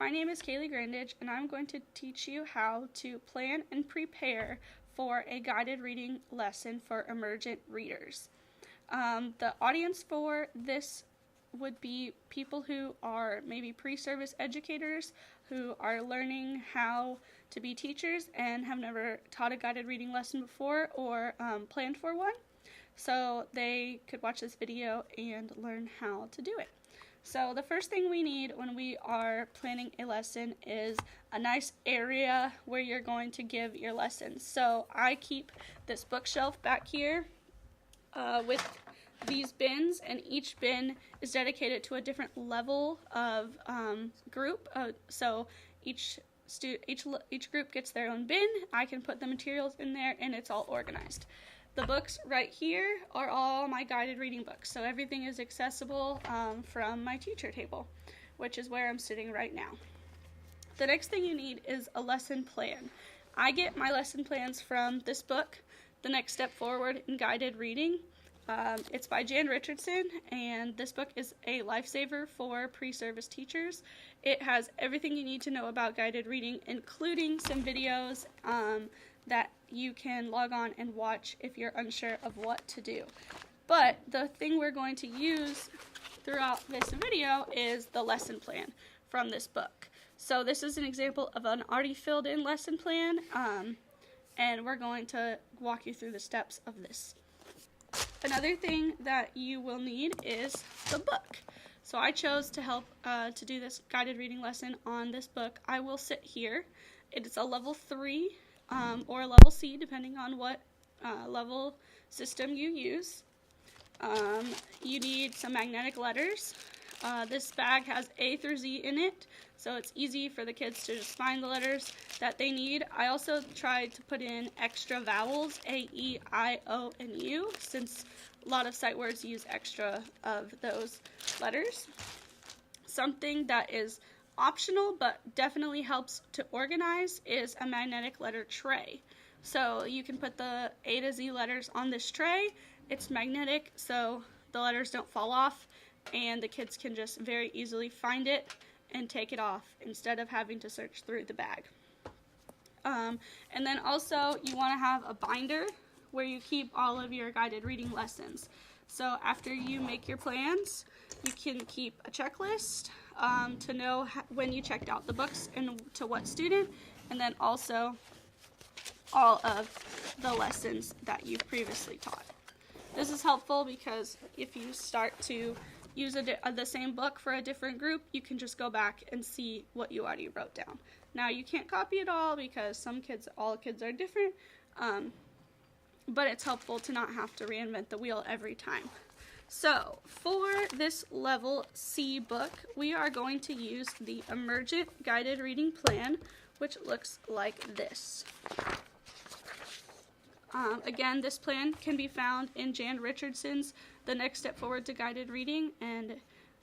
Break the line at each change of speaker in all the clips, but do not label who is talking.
my name is Kaylee Grandage, and I'm going to teach you how to plan and prepare for a guided reading lesson for emergent readers. The audience for this would be people who are maybe pre-service educators who are learning how to be teachers and have never taught a guided reading lesson before or planned for one. So they could watch this video and learn how to do it. So the first thing we need when we are planning a lesson is a nice area where you're going to give your lessons. So I keep this bookshelf back here with these bins, and each bin is dedicated to a different level of group. So each group gets their own bin. I can put the materials in there, and it's all organized. The books right here are all my guided reading books, so everything is accessible from my teacher table, which is where I'm sitting right now. The next thing you need is a lesson plan. I get my lesson plans from this book, The Next Step Forward in Guided Reading. It's by Jan Richardson, and this book is a lifesaver for pre-service teachers. It has everything you need to know about guided reading, including some videos that you can log on and watch if you're unsure of what to do. But the thing we're going to use throughout this video is the lesson plan from this book. So this is an example of an already filled in lesson plan, and we're going to walk you through the steps of this. Another thing that you will need is the book. So I chose to help to do this guided reading lesson on this book. I will sit here. It is a level 3 or a level C, depending on what level system you use. You need some magnetic letters. This bag has A through Z in it, so it's easy for the kids to just find the letters that they need. I also tried to put in extra vowels, A, E, I, O, and U, since a lot of sight words use extra of those letters. Something that is optional but definitely helps to organize is a magnetic letter tray. So you can put the A to Z letters on this tray. It's magnetic, so the letters don't fall off, and the kids can just very easily find it and take it off instead of having to search through the bag. And then also you want to have a binder where you keep all of your guided reading lessons. So after you make your plans, you can keep a checklist to know when you checked out the books and to what student, and then also all of the lessons that you've previously taught. This is helpful because if you start to use the same book for a different group, you can just go back and see what you already wrote down. Now you can't copy it all because all kids are different, but it's helpful to not have to reinvent the wheel every time. So for this level C book, we are going to use the Emergent Guided Reading Plan, which looks like this. Again, this plan can be found in Jan Richardson's The Next Step Forward to Guided Reading, and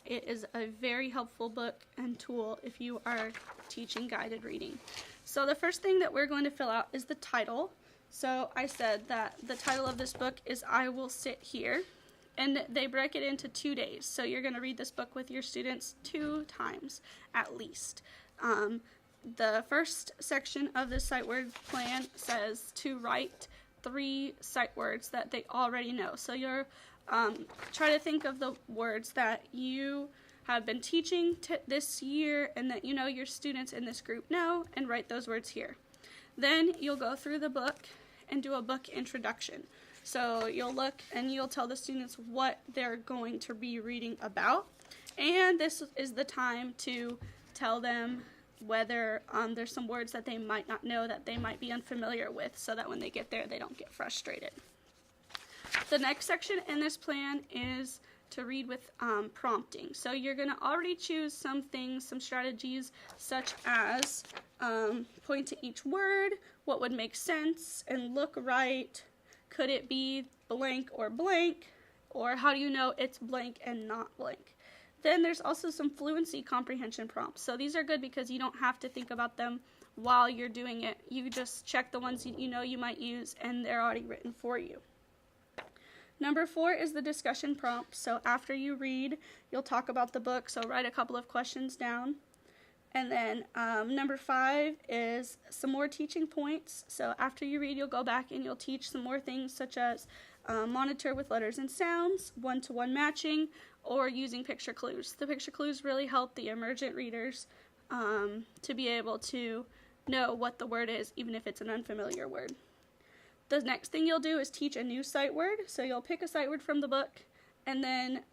it is a very helpful book and tool if you are teaching guided reading. So the first thing that we're going to fill out is the title. So I said that the title of this book is I Will Sit Here, and they break it into 2 days. So you're going to read this book with your students 2 times at least. The first section of the sight word plan says to write 3 sight words that they already know. So you're try to think of the words that you have been teaching this year and that you know your students in this group know, and write those words here. Then you'll go through the book and do a book introduction. So you'll look and you'll tell the students what they're going to be reading about, and this is the time to tell them whether there's some words that they might not know that they might be unfamiliar with, so that when they get there they don't get frustrated. The next section in this plan is to read with prompting. So you're going to already choose some things, some strategies, such as point to each word, what would make sense and look right, could it be blank, or how do you know it's blank and not blank. Then there's also some fluency comprehension prompts. So these are good because you don't have to think about them while you're doing it. You just check the ones you know you might use, and they're already written for you. Number 4 is the discussion prompt. So after you read, you'll talk about the book, so write a couple of questions down. And then number 5 is some more teaching points. So after you read, you'll go back and you'll teach some more things such as monitor with letters and sounds, one-to-one matching, or using picture clues. The picture clues really help the emergent readers to be able to know what the word is, even if it's an unfamiliar word. The next thing you'll do is teach a new sight word. So you'll pick a sight word from the book and then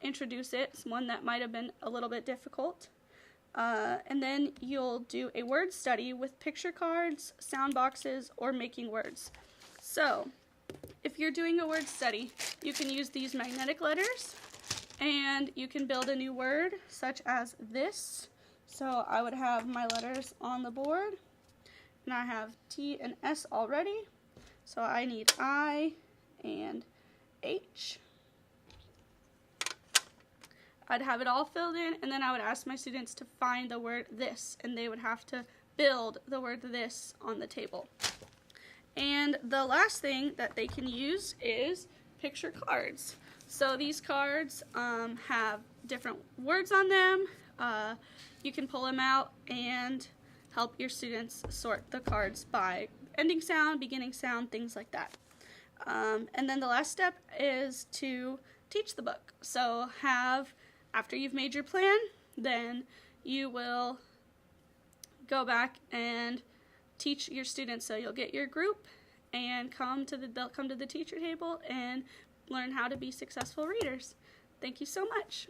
introduce it. It's one that might have been a little bit difficult. And then you'll do a word study with picture cards, sound boxes, or making words. So if you're doing a word study, you can use these magnetic letters and you can build a new word such as this. So I would have my letters on the board and I have T and S already. So I need I and H. I'd have it all filled in, and then I would ask my students to find the word this, and they would have to build the word this on the table. And the last thing that they can use is picture cards. So these cards have different words on them. You can pull them out and help your students sort the cards by ending sound, beginning sound, things like that. And then the last step is to teach the book. So after you've made your plan, then you will go back and teach your students. So you'll get your group and they'll come to the teacher table and learn how to be successful readers. Thank you so much.